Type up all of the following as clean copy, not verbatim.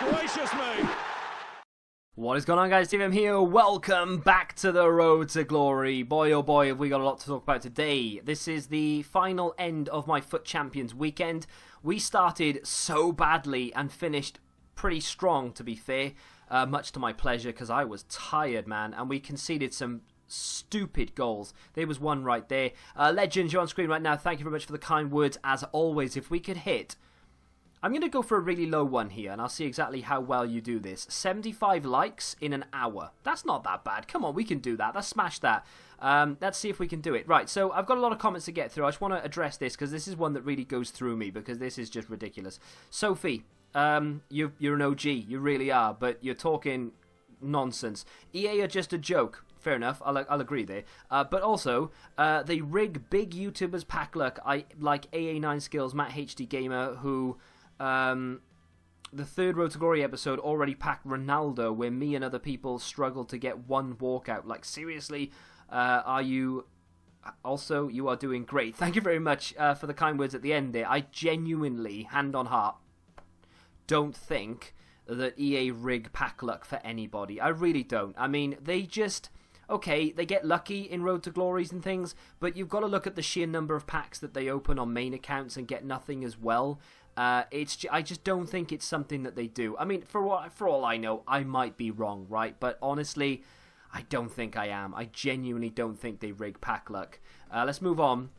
Gracious me! What is going on, guys? TVM here. Welcome back to the road to glory. Boy, oh boy, have we got a lot to talk about today. This is the final end of my Foot Champions weekend. We started so badly and finished pretty strong, to be fair, much to my pleasure, because I was tired, man, and we conceded some stupid goals. There was one right there. Legends, you're on screen right now. Thank you very much for the kind words, as always. If we could hit... I'm going to go for a really low one here, and I'll see exactly how well you do this. 75 likes in an hour. That's not that bad. Come on, we can do that. Let's smash that. Let's see if we can do it. Right, so I've got a lot of comments to get through. I just want to address this, because this is one that really goes through me, because this is just ridiculous. Sophie, you're an OG. You really are, but you're talking nonsense. EA are just a joke. Fair enough, I'll agree there. But also, they rig big YouTubers pack luck, like AA9 Skills, Matt HD Gamer, who... the third Road to Glory episode already packed Ronaldo, where me and other people struggled to get one walkout. Like, seriously, are you... Also, you are doing great. Thank you very much for the kind words at the end there. I genuinely, hand on heart, don't think that EA rig pack luck for anybody. I really don't. I mean, they just... Okay, they get lucky in Road to Glories and things, but you've got to look at the sheer number of packs that they open on main accounts and get nothing as well. I just don't think it's something that they do. I mean, for all I know, I might be wrong, right? But honestly, I don't think I am. I genuinely don't think they rig pack luck. Let's move on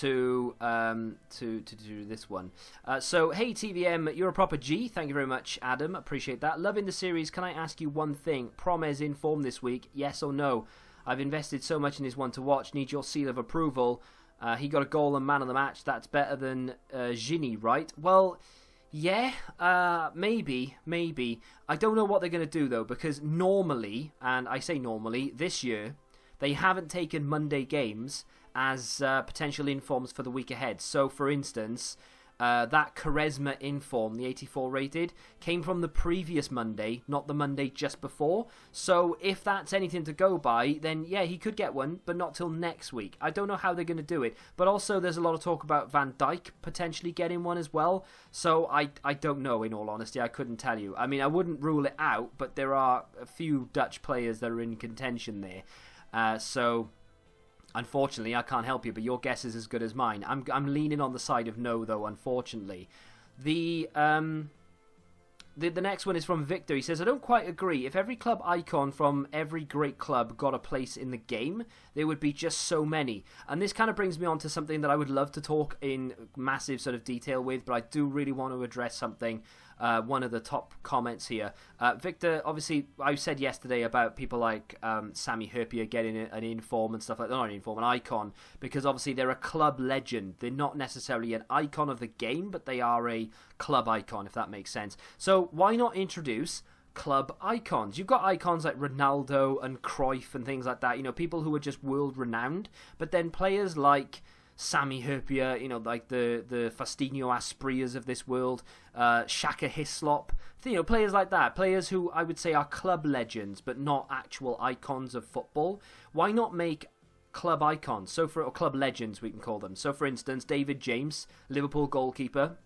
to this one. So, hey TVM, you're a proper G. Thank you very much, Adam. Appreciate that. Loving the series. Can I ask you one thing? Promes in form this week? Yes or no? I've invested so much in his one to watch. Need your seal of approval. He got a goal and man of the match. That's better than Gini, right? Well, yeah, maybe. I don't know what they're going to do, though, because normally, and I say normally, this year, they haven't taken Monday games as potential informs for the week ahead. So, for instance, that Charisma inform, the 84 rated, came from the previous Monday, not the Monday just before. So if that's anything to go by, then yeah, he could get one, but not till next week. I don't know how they're going to do it. But also there's a lot of talk about Van Dijk potentially getting one as well. So I don't know, in all honesty. I couldn't tell you. I mean, I wouldn't rule it out, but there are a few Dutch players that are in contention there. So... Unfortunately, I can't help you, but your guess is as good as mine. I'm leaning on the side of no, though, unfortunately. The next one is from Victor. He says, I don't quite agree. If every club icon from every great club got a place in the game, there would be just so many. And this kind of brings me on to something that I would love to talk in massive sort of detail with, but I do really want to address something. One of the top comments here. Victor, obviously, I said yesterday about people like Sami Hyypiä getting an inform and stuff like that. Not an inform, an icon, because obviously they're a club legend. They're not necessarily an icon of the game, but they are a club icon, if that makes sense. So why not introduce club icons? You've got icons like Ronaldo and Cruyff and things like that, you know, people who are just world renowned, but then players like Sami Hyypiä, you know, like the Faustino Asprias of this world, Shaka Hislop, you know, players like that, players who I would say are club legends but not actual icons of football. Why not make club icons? Or club legends, we can call them. So for instance, David James, Liverpool goalkeeper,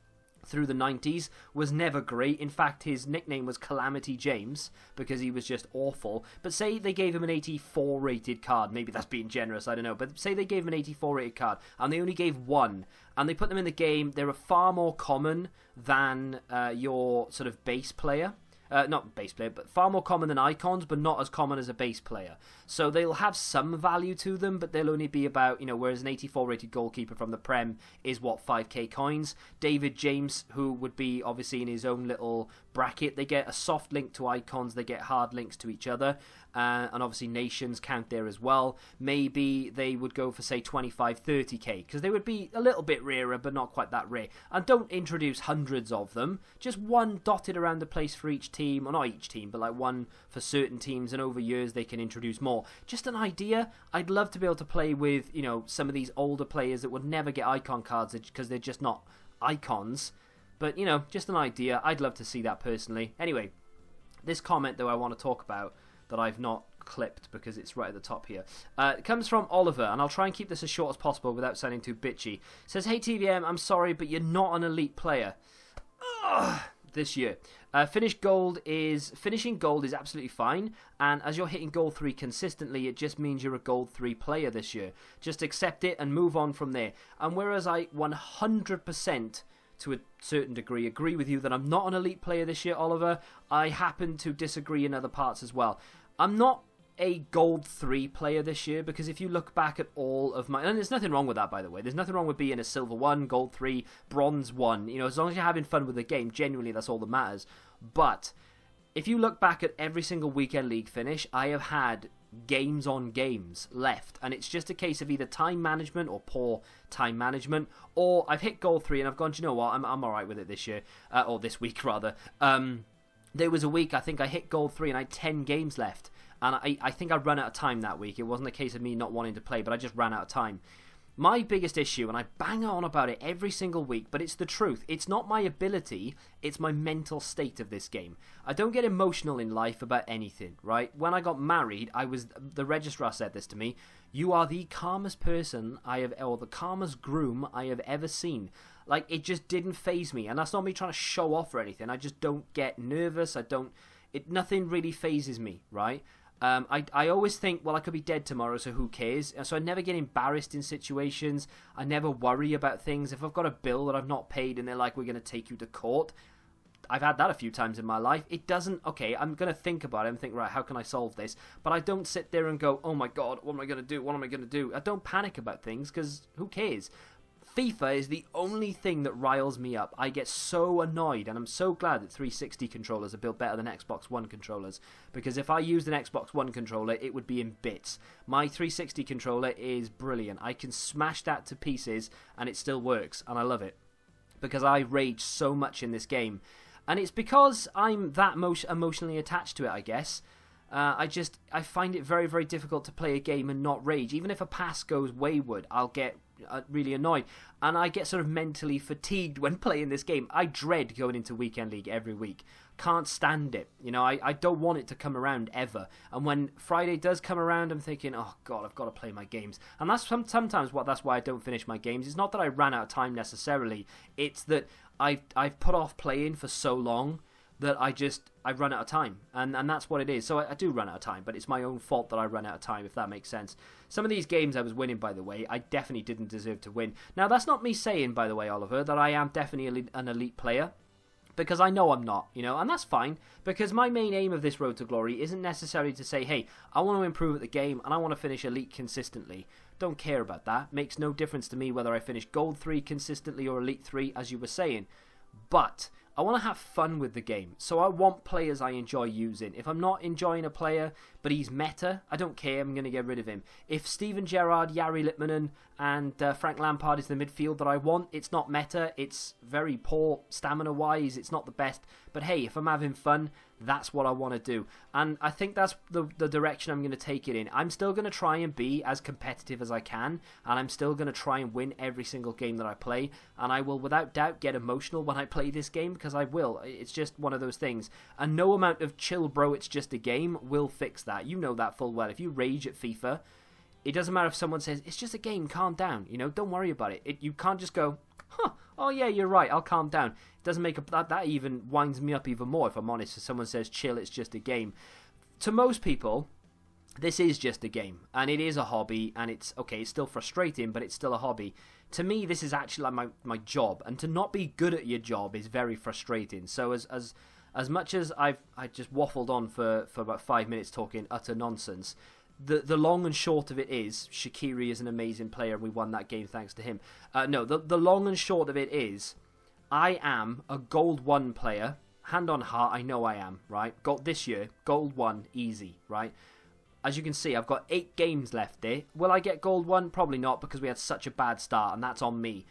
through the 90s, was never great. In fact, his nickname was Calamity James because he was just awful. But say they gave him an 84 rated card. Maybe that's being generous, I don't know. But say they gave him an 84 rated card and they only gave one and they put them in the game. They're far more common than your sort of base player. Not base player, but far more common than icons, but not as common as a base player. So they'll have some value to them, but they'll only be about, you know, whereas an 84 rated goalkeeper from the Prem is what, 5k coins. David James, who would be obviously in his own little bracket, they get a soft link to icons, they get hard links to each other, and obviously nations count there as well. Maybe they would go for, say, 25, 30k, because they would be a little bit rarer, but not quite that rare. And don't introduce hundreds of them, just one dotted around the place for each team, or not each team, but like one for certain teams, and over years they can introduce more. Just an idea. I'd love to be able to play with, you know, some of these older players that would never get icon cards because they're just not icons. But, you know, just an idea. I'd love to see that personally. Anyway, this comment, though, I want to talk about that I've not clipped because it's right at the top here. It comes from Oliver, and I'll try and keep this as short as possible without sounding too bitchy. It says, hey TVM, I'm sorry, but you're not an elite player. Ugh. This year. Finishing gold is absolutely fine, and as you're hitting gold 3 consistently, it just means you're a gold 3 player this year. Just accept it and move on from there. And whereas I 100% to a certain degree agree with you that I'm not an elite player this year, Oliver, I happen to disagree in other parts as well. I'm not a gold 3 player this year, because if you look back at all of my, and there's nothing wrong with that, by the way, there's nothing wrong with being a silver 1, gold 3, bronze 1, as long as you're having fun with the game, genuinely that's all that matters. But if you look back at every single weekend league finish, I have had games on games left, and it's just a case of either time management or poor time management, or I've hit gold 3 and I've gone, do you know what, I'm alright with it this year, or this week rather. There was a week I think I hit gold 3 and I had 10 games left, and I think I ran out of time that week. It wasn't a case of me not wanting to play, but I just ran out of time. My biggest issue, and I bang on about it every single week, but it's the truth. It's not my ability, it's my mental state of this game. I don't get emotional in life about anything, right? When I got married, the registrar said this to me, you are the calmest person or the calmest groom I have ever seen. Like, it just didn't faze me, and that's not me trying to show off or anything. I just don't get nervous, nothing really phases me, right? I always think, well, I could be dead tomorrow, so who cares? So I never get embarrassed in situations. I never worry about things. If I've got a bill that I've not paid and they're like, we're going to take you to court, I've had that a few times in my life. It doesn't, okay, I'm going to think about it and think, right, how can I solve this? But I don't sit there and go, oh my God, what am I going to do? What am I going to do? I don't panic about things, because who cares? FIFA is the only thing that riles me up. I get so annoyed, and I'm so glad that 360 controllers are built better than Xbox One controllers, because if I used an Xbox One controller, it would be in bits. My 360 controller is brilliant. I can smash that to pieces, and it still works, and I love it, because I rage so much in this game. And it's because I'm that emotionally attached to it, I guess. I find it very, very difficult to play a game and not rage. Even if a pass goes wayward, I'll get really annoyed, and I get sort of mentally fatigued when playing this game. I dread going into weekend league every week. Can't stand it. I don't want it to come around ever. And when Friday does come around, I'm thinking, oh God, I've got to play my games. And that's sometimes that's why I don't finish my games. It's not that I ran out of time necessarily. It's that I've put off playing for so long that I run out of time, and that's what it is. So I do run out of time, but it's my own fault that I run out of time, if that makes sense. Some of these games I was winning, by the way, I definitely didn't deserve to win. Now, that's not me saying, by the way, Oliver, that I am definitely an elite player, because I know I'm not, and that's fine, because my main aim of this Road to Glory isn't necessarily to say, hey, I want to improve at the game, and I want to finish elite consistently. Don't care about that. Makes no difference to me whether I finish Gold 3 consistently or Elite 3, as you were saying. But I want to have fun with the game, so I want players I enjoy using. If I'm not enjoying a player, but he's meta, I don't care, I'm going to get rid of him. If Steven Gerrard, Jari Litmanen, and Frank Lampard is the midfield that I want, it's not meta, it's very poor stamina-wise, it's not the best. But hey, if I'm having fun, that's what I want to do. And I think that's the direction I'm going to take it in. I'm still going to try and be as competitive as I can, and I'm still going to try and win every single game that I play. And I will without doubt get emotional when I play this game, because I will. It's just one of those things. And no amount of chill, bro, it's just a game will fix that. You know that full well. If you rage at FIFA, it doesn't matter if someone says, it's just a game, calm down. Don't worry about it. You can't just go, oh yeah, you're right, I'll calm down. It doesn't make that even winds me up even more, if I'm honest. If someone says, chill, it's just a game. To most people, this is just a game, and it is a hobby, and it's still frustrating, but it's still a hobby. To me, this is actually like my job, and to not be good at your job is very frustrating. So as much as I just waffled on for about 5 minutes talking utter nonsense, the long and short of it is, Shaqiri is an amazing player, and we won that game thanks to him. The long and short of it is, I am a Gold 1 player. Hand on heart, I know I am, right? This year, Gold 1, easy, right? As you can see, I've got 8 games left there. Will I get Gold 1? Probably not, because we had such a bad start, and that's on me.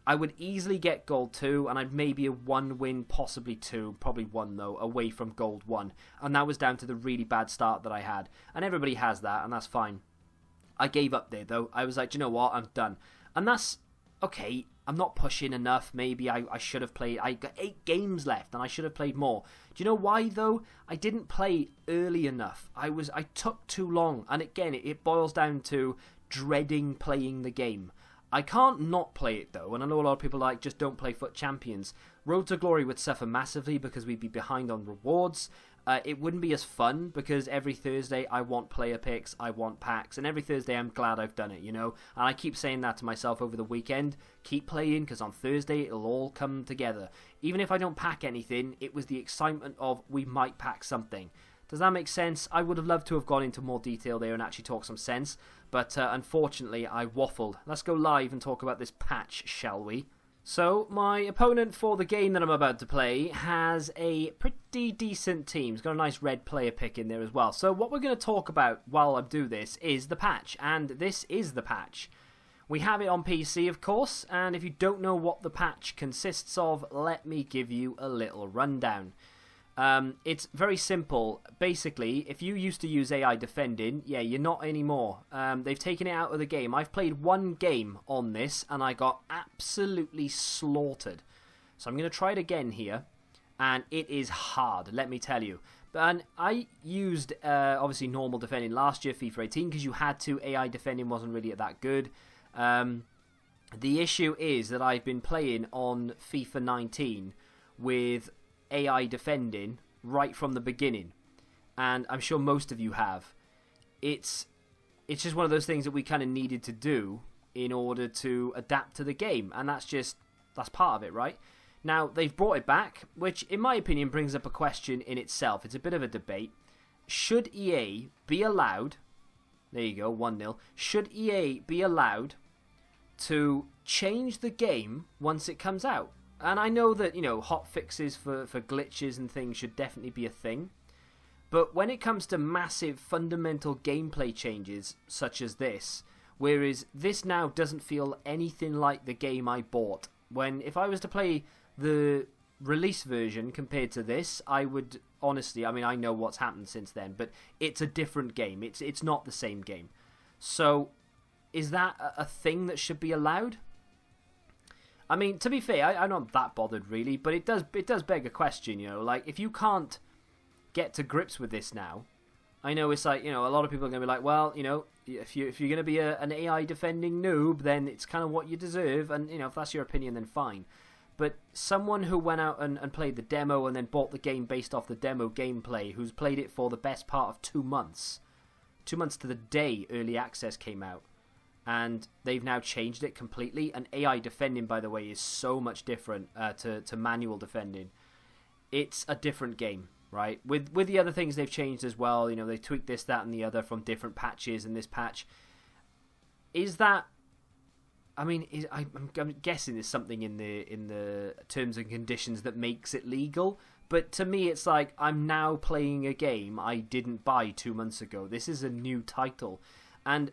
I would easily get Gold 2, and I'd maybe a 1 win, possibly 2, probably 1 though, away from Gold 1. And that was down to the really bad start that I had. And everybody has that, and that's fine. I gave up there though. I was like, do you know what? I'm done. And that's, okay, I'm not pushing enough. Maybe I should have played. I got 8 games left, and I should have played more. Do you know why though? I didn't play early enough. I took too long. And again, it boils down to dreading playing the game. I can't not play it though, and I know a lot of people just don't play FUT Champions. Road to Glory would suffer massively because we'd be behind on rewards. It wouldn't be as fun because every Thursday I want player picks, I want packs, and every Thursday I'm glad I've done it, you know? And I keep saying that to myself over the weekend. Keep playing because on Thursday it'll all come together. Even if I don't pack anything, it was the excitement of we might pack something. Does that make sense? I would have loved to have gone into more detail there and actually talk some sense, but unfortunately I waffled. Let's go live and talk about this patch, shall we? So, my opponent for the game that I'm about to play has a pretty decent team. He's got a nice red player pick in there as well. So, what we're going to talk about while I do this is the patch, and this is the patch. We have it on PC, of course, and if you don't know what the patch consists of, let me give you a little rundown. It's very simple. Basically, if you used to use AI defending, yeah, you're not anymore. They've taken it out of the game. I've played one game on this, and I got absolutely slaughtered. So I'm going to try it again here, and it is hard, let me tell you. And I used, obviously, normal defending last year, FIFA 18, because you had to. AI defending wasn't really that good. The issue is that I've been playing on FIFA 19 with AI defending right from the beginning, and I'm sure most of you have. It's just one of those things that we kind of needed to do in order to adapt to the game, and that's part of it, right? Now they've brought it back, which in my opinion brings up a question in itself. It's a bit of a debate. Should EA be allowed, there you go, 1-0, should EA be allowed to change the game once it comes out? And I know that, you know, hot fixes for glitches and things should definitely be a thing. But when it comes to massive fundamental gameplay changes such as this, whereas this now doesn't feel anything like the game I bought. When if I was to play the release version compared to this, I would honestly, I mean, I know what's happened since then, but it's a different game. It's not the same game. So is that a thing that should be allowed? I mean, to be fair, I'm not that bothered really, but it does beg a question, you know, like if you can't get to grips with this now, I know it's like, you know, a lot of people are going to be like, well, you know, if you're going to be an AI defending noob, then it's kind of what you deserve, and you know, if that's your opinion, then fine. But someone who went out and played the demo and then bought the game based off the demo gameplay, who's played it for the best part of 2 months, 2 months to the day early access came out, and they've now changed it completely. And AI defending, by the way, is so much different to manual defending. It's a different game, right? With the other things they've changed as well. You know, they tweaked this, that, and the other from different patches in this patch. Is that? I mean, I'm guessing there's something in the terms and conditions that makes it legal. But to me, it's like I'm now playing a game I didn't buy 2 months ago. This is a new title, and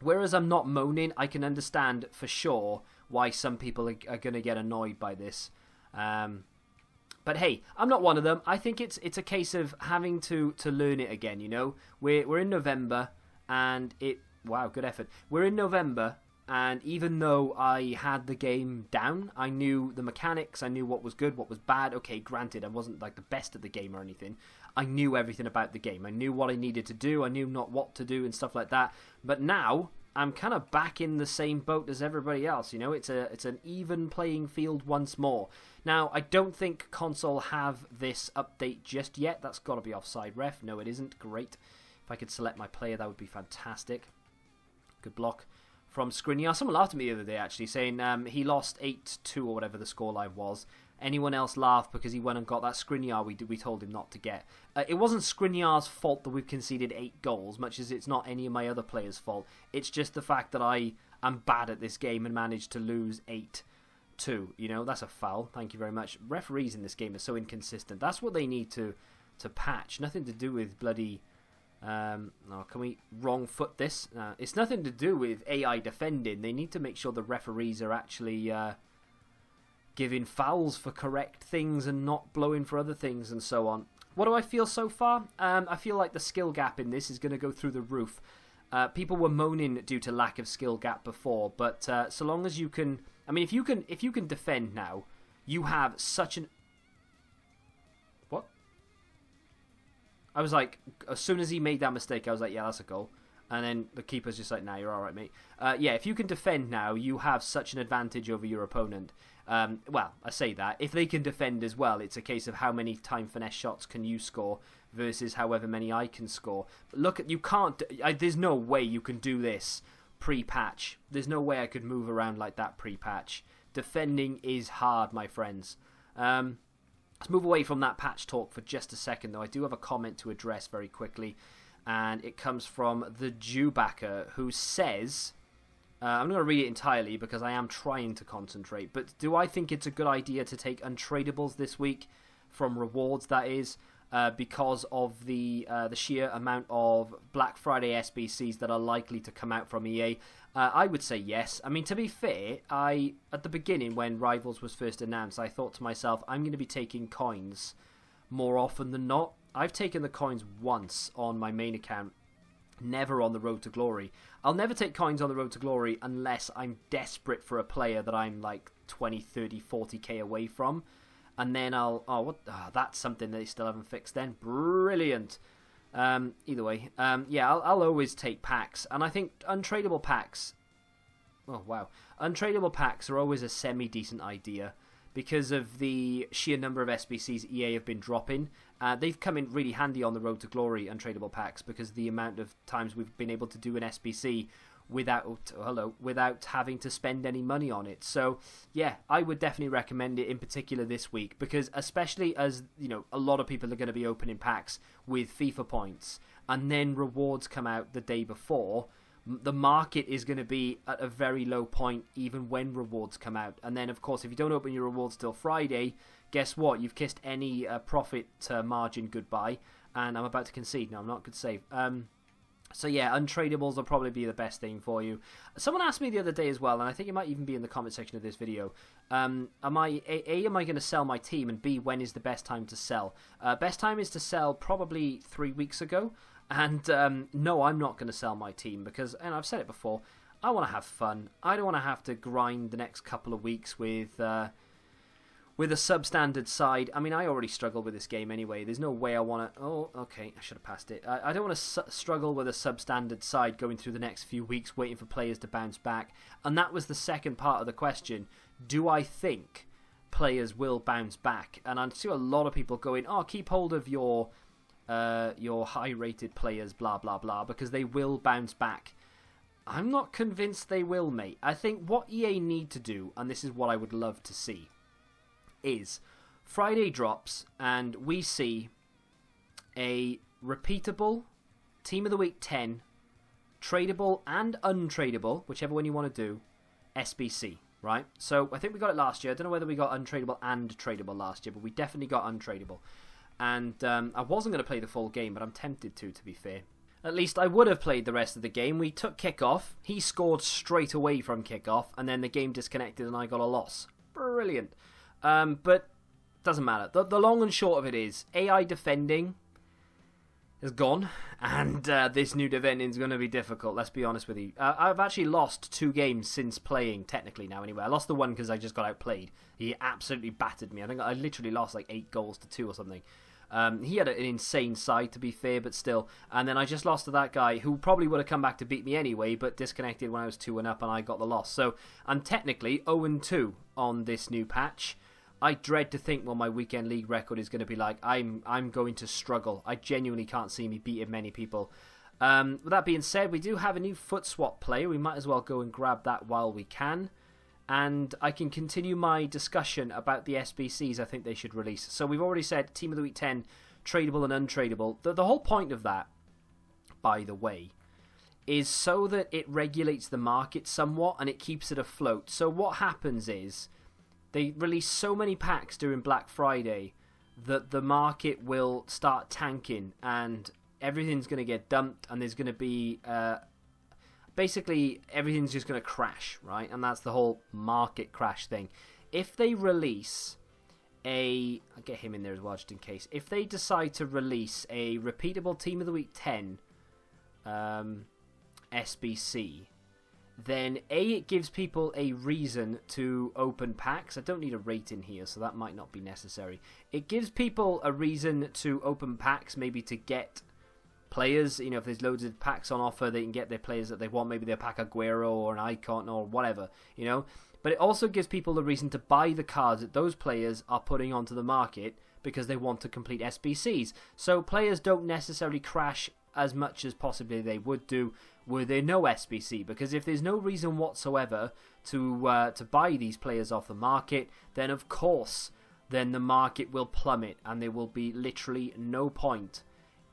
whereas I'm not moaning, I can understand for sure why some people are going to get annoyed by this. But hey, I'm not one of them. I think it's a case of having to learn it again, you know? We're in November, and wow, good effort. We're in November, and even though I had the game down, I knew the mechanics, I knew what was good, what was bad. Okay, granted, I wasn't like the best at the game or anything. I knew everything about the game. I knew what I needed to do. I knew not what to do and stuff like that. But now I'm kind of back in the same boat as everybody else. You know, it's an even playing field once more. Now, I don't think console have this update just yet. That's got to be offside ref. No, it isn't. Great. If I could select my player, that would be fantastic. Good block from Skriniar. Someone laughed at me the other day, actually, saying he lost 8-2 or whatever the scoreline was. Anyone else laughed because he went and got that Skriniar we told him not to get. It wasn't Skriniar's fault that we've conceded 8 goals, much as it's not any of my other players' fault. It's just the fact that I am bad at this game and managed to lose 8-2. You know, that's a foul. Thank you very much. Referees in this game are so inconsistent. That's what they need to patch. Nothing to do with bloody... can we wrong foot this? It's nothing to do with AI defending. They need to make sure the referees are actually... giving fouls for correct things and not blowing for other things and so on. What do I feel so far? I feel like the skill gap in this is going to go through the roof. People were moaning due to lack of skill gap before, but so long as you can... I mean, if you can defend now, you have such an... What? I was like, as soon as he made that mistake, I was like, yeah, that's a goal. And then the keeper's just like, nah, you're all right, mate. Yeah, if you can defend now, you have such an advantage over your opponent. Well, I say that. If they can defend as well, it's a case of how many time finesse shots can you score versus however many I can score. But look, you can't... there's no way you can do this pre-patch. There's no way I could move around like that pre-patch. Defending is hard, my friends. Let's move away from that patch talk for just a second, though. I do have a comment to address very quickly. And it comes from the Jewbacker, who says... I'm not going to read it entirely because I am trying to concentrate. But do I think it's a good idea to take untradables this week from rewards, that is, because of the sheer amount of Black Friday SBCs that are likely to come out from EA? I would say yes. I mean, to be fair, at the beginning when Rivals was first announced, I thought to myself, I'm going to be taking coins more often than not. I've taken the coins once on my main account, never on the Road to Glory. I'll never take coins on the Road to Glory unless I'm desperate for a player that I'm like 20, 30, 40k away from. And then that's something they still haven't fixed then. Brilliant. Either way, yeah, I'll always take packs. And I think untradeable packs... Oh, wow. Untradeable packs are always a semi-decent idea because of the sheer number of SBCs EA have been dropping. They've come in really handy on the Road to Glory untradeable packs because the amount of times we've been able to do an SBC without having to spend any money on it. So yeah, I would definitely recommend it in particular this week because especially as you know a lot of people are going to be opening packs with FIFA points and then rewards come out the day before. The market is going to be at a very low point even when rewards come out. And then, of course, if you don't open your rewards till Friday, guess what? You've kissed any profit margin goodbye. And I'm about to concede. No, I'm not. Good save. So, yeah, untradables will probably be the best thing for you. Someone asked me the other day as well, and I think it might even be in the comment section of this video. Am I going to sell my team? And B, when is the best time to sell? Best time is to sell probably 3 weeks ago. And no, I'm not going to sell my team because, and I've said it before, I want to have fun. I don't want to have to grind the next couple of weeks with a substandard side. I mean, I already struggle with this game anyway. There's no way I want to... Oh, okay, I should have passed it. I don't want to struggle with a substandard side going through the next few weeks waiting for players to bounce back. And that was the second part of the question. Do I think players will bounce back? And I see a lot of people going, oh, keep hold of your high-rated players, blah, blah, blah, because they will bounce back. I'm not convinced they will, mate. I think what EA need to do, and this is what I would love to see, is Friday drops and we see a repeatable Team of the Week 10, tradable and untradeable, whichever one you want to do, SBC, right? So I think we got it last year. I don't know whether we got untradeable and tradable last year, but we definitely got untradeable. And I wasn't going to play the full game, but I'm tempted to be fair. At least I would have played the rest of the game. We took kickoff. He scored straight away from kickoff, and then the game disconnected and I got a loss. Brilliant. But doesn't matter. The long and short of it is, AI defending is gone, and this new defending is going to be difficult, let's be honest with you. I've actually lost 2 games since playing, technically now anyway. I lost the one because I just got outplayed. He absolutely battered me. I think I literally lost like 8 goals to 2 or something. He had an insane side, to be fair, but still. And then I just lost to that guy who probably would have come back to beat me anyway, but disconnected when I was 2-1 up and I got the loss. So I'm technically 0-2 on this new patch. I dread to think what my weekend league record is going to be like. I'm going to struggle. I genuinely can't see me beating many people. With that being said, we do have a new foot swap player. We might as well go and grab that while we can. And I can continue my discussion about the SBCs I think they should release. So we've already said Team of the Week 10, tradable and untradable. The whole point of that, by the way, is so that it regulates the market somewhat and it keeps it afloat. So what happens is they release so many packs during Black Friday that the market will start tanking and everything's going to get dumped and there's going to be... basically, everything's just going to crash, right? And that's the whole market crash thing. If they release I'll get him in there as well, just in case. If they decide to release a repeatable Team of the Week 10 SBC, then it gives people a reason to open packs. I don't need a rating here, so that might not be necessary. It gives people a reason to open packs, maybe to get players. You know, if there's loads of packs on offer, they can get their players that they want. Maybe they'll pack Aguero or an icon or whatever, you know. But it also gives people the reason to buy the cards that those players are putting onto the market because they want to complete SBCs. So players don't necessarily crash as much as possibly they would do were there no SBC, because if there's no reason whatsoever to buy these players off the market, then of course then the market will plummet and there will be literally no point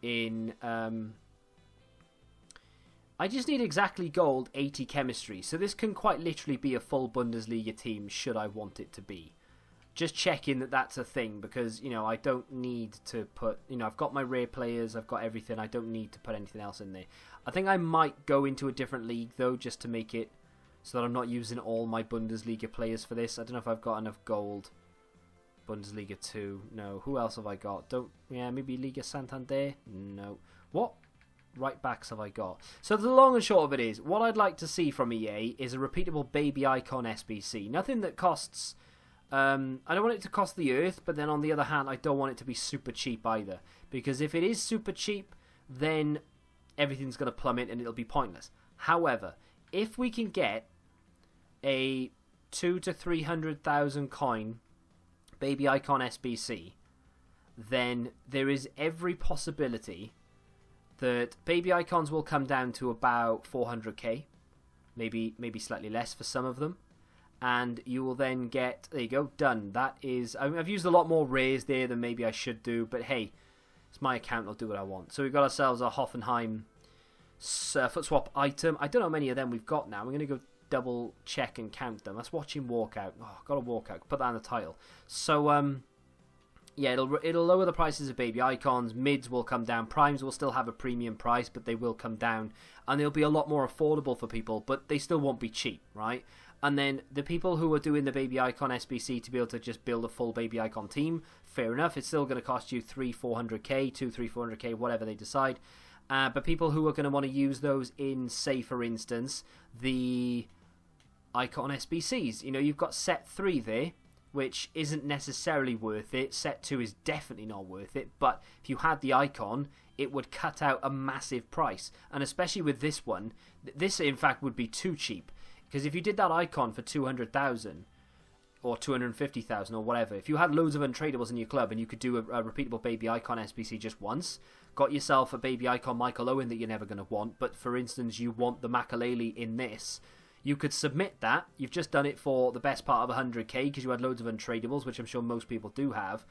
in I just need exactly gold, 80 chemistry. So this can quite literally be a full Bundesliga team should I want it to be. Just checking that that's a thing, because, you know, I don't need to put, you know, I've got my rare players, I've got everything, I don't need to put anything else in there. I think I might go into a different league though, just to make it so that I'm not using all my Bundesliga players for this. I don't know if I've got enough gold. Bundesliga 2, no. Who else have I got? Maybe Liga Santander? No. What right backs have I got? So the long and short of it is, what I'd like to see from EA is a repeatable baby icon SBC. Nothing that costs... I don't want it to cost the earth, but then on the other hand, I don't want it to be super cheap either. Because if it is super cheap, then everything's going to plummet and it'll be pointless. However, if we can get a 200,000 to 300,000 coin baby icon SBC, then there is every possibility that baby icons will come down to about 400k, maybe slightly less for some of them. And you will then get, there you go, done. That is, I've used a lot more rares there than maybe I should do, but hey, it's my account, I'll do what I want. So we've got ourselves a Hoffenheim foot swap item. I don't know how many of them we've got now. We're going to go double check and count them. That's watching walkout. Oh, got a walkout. Put that in the title. So, yeah, it'll lower the prices of baby icons. Mids will come down. Primes will still have a premium price, but they will come down. And they'll be a lot more affordable for people, but they still won't be cheap, right? And then the people who are doing the baby icon SBC to be able to just build a full baby icon team, fair enough. It's still going to cost you 400k, 400k, whatever they decide. But people who are going to want to use those in, say, for instance, the icon SBCs. You know, you've got set 3 there, which isn't necessarily worth it. Set 2 is definitely not worth it. But if you had the icon, it would cut out a massive price. And especially with this one, this in fact would be too cheap. Because if you did that icon for 200,000 or 250,000 or whatever, if you had loads of untradables in your club and you could do a repeatable baby icon SBC just once, got yourself a baby icon Michael Owen that you're never going to want, but for instance you want the Makaleli in this, you could submit that. You've just done it for the best part of 100k because you had loads of untradables, which I'm sure most people do have,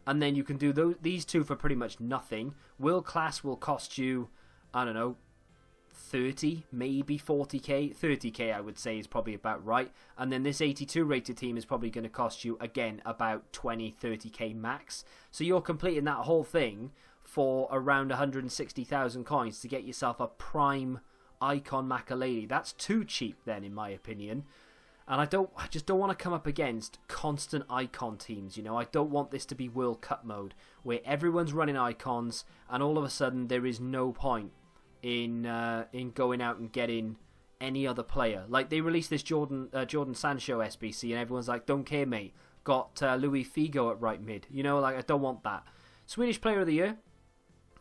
and then you can do these two for pretty much nothing. World class will cost you, I don't know, 30, maybe 40k. 30k I would say is probably about right. And then this 82 rated team is probably going to cost you, again, about 20, 30k max. So you're completing that whole thing for around 160,000 coins to get yourself a prime icon Makaleli. That's too cheap then, in my opinion. And I just don't want to come up against constant icon teams, you know. I don't want this to be World Cup mode where everyone's running icons and all of a sudden there is no point in going out and getting any other player. Like, they released this Jordan Sancho SBC and everyone's like, don't care, mate. Got Louis Figo at right mid. You know, like, I don't want that. Swedish Player of the Year.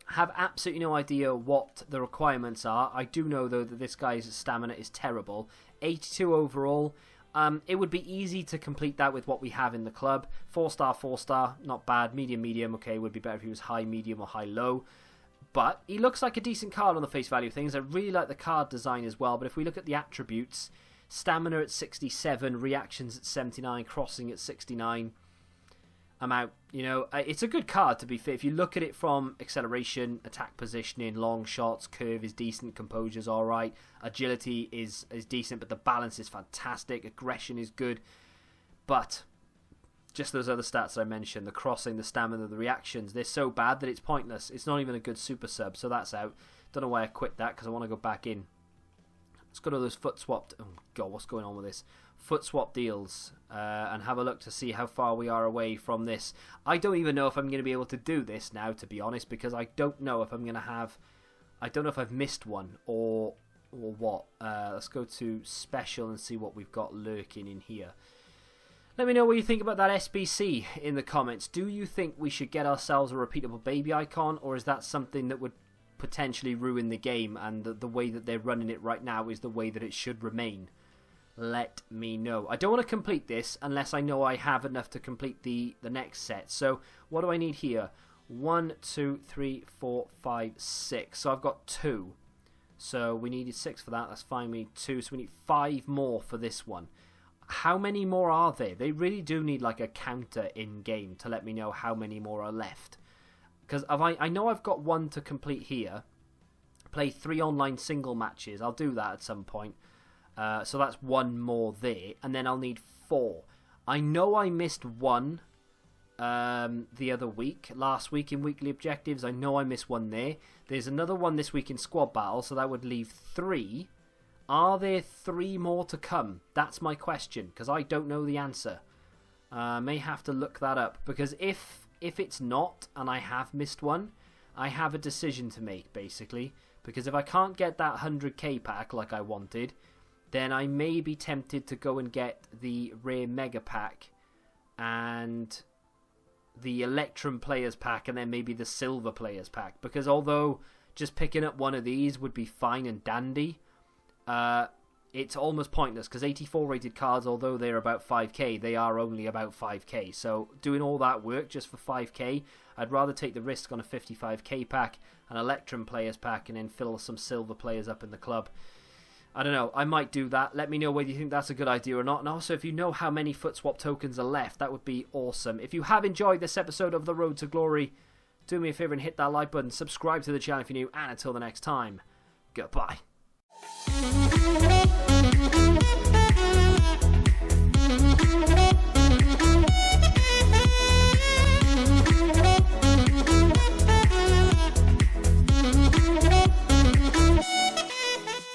Have absolutely no idea what the requirements are. I do know, though, that this guy's stamina is terrible. 82 overall. It would be easy to complete that with what we have in the club. 4-star, 4-star, not bad. Medium, medium, okay, would be better if he was high, medium, or high, low. But he looks like a decent card on the face value of things. I really like the card design as well. But if we look at the attributes, stamina at 67, reactions at 79, crossing at 69, I'm out. You know, it's a good card, to be fair. If you look at it from acceleration, attack positioning, long shots, curve is decent, composure's alright, agility is decent, but the balance is fantastic, aggression is good. But just those other stats I mentioned, the crossing, the stamina, the reactions, they're so bad that it's pointless. It's not even a good super sub, so that's out. Don't know why I quit that, because I want to go back in. Let's go to those foot swapped... Oh, God, what's going on with this? Foot swap deals, and have a look to see how far we are away from this. I don't even know if I'm going to be able to do this now, to be honest, because I don't know if I'm going to have... I don't know if I've missed one, or what. Let's go to special and see what we've got lurking in here. Let me know what you think about that SBC in the comments. Do you think we should get ourselves a repeatable baby icon, or is that something that would potentially ruin the game, and the way that they're running it right now is the way that it should remain. Let me know. I don't want to complete this unless I know I have enough to complete the next set. So what do I need here? 1, 2, 3, 4, 5, 6. So I've got 2. So we needed 6 for that. That's fine. We need 2. So we need 5 more for this one. How many more are there? They really do need like a counter in game to let me know how many more are left. Because I know I've got 1 to complete here. Play 3 online single matches. I'll do that at some point. So that's 1 more there, and then I'll need 4. I know I missed 1 the other week, last week in weekly objectives. I know I missed 1 there. There's another one this week in squad battle, so that would leave 3. Are there 3 more to come? That's my question, because I don't know the answer. May have to look that up, because if it's not, and I have missed 1, I have a decision to make, basically. Because if I can't get that 100k pack like I wanted, then I may be tempted to go and get the rare mega pack and the Electrum players pack, and then maybe the silver players pack. Because although just picking up one of these would be fine and dandy, it's almost pointless, because 84 rated cards, although they're about 5k, they are only about 5k. So doing all that work just for 5k, I'd rather take the risk on a 55k pack, an Electrum players pack, and then fill some silver players up in the club. I don't know, I might do that. Let me know whether you think that's a good idea or not. And also, if you know how many foot swap tokens are left, that would be awesome. If you have enjoyed this episode of The Road to Glory, do me a favour and hit that like button, subscribe to the channel if you're new, and until the next time, goodbye.